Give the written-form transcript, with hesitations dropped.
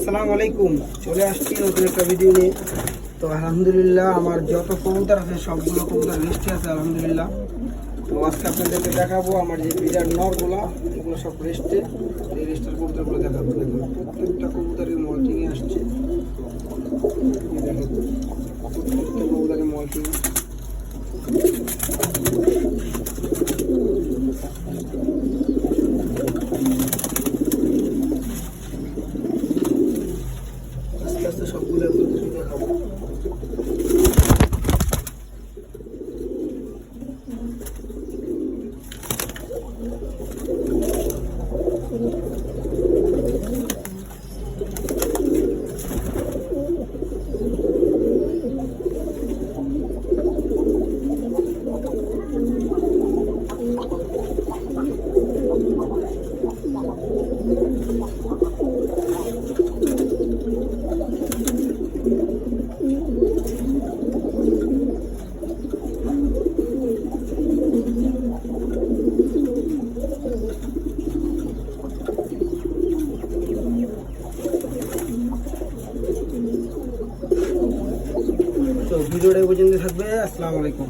আসসালামু আলাইকুম। চলে আসছি নতুন একটা ভিডিও নিয়ে। তো আলহামদুলিল্লাহ আমার যত কবুতর আছে সবগুলো কবুতর রেস্টে আছে আলহামদুলিল্লাহ। তো আজকে আপনাদেরকে দেখাবো আমার যে বিরাট নরগুলো, এগুলো সব রেস্টে। এই রেস্টের কবুতরগুলো দেখাবো। দেখুন প্রত্যেকটা কবুতরের মল্টিংয়ে আসছে। দেখেন প্রত্যেকটা কবুতরের মল্টিং। আস্তে আস্তে সবগুলো আপনাদেরকে দেখাবো। তো ভিডিওটা এই পর্যন্ত থাকবে। আসসালামু আলাইকুম।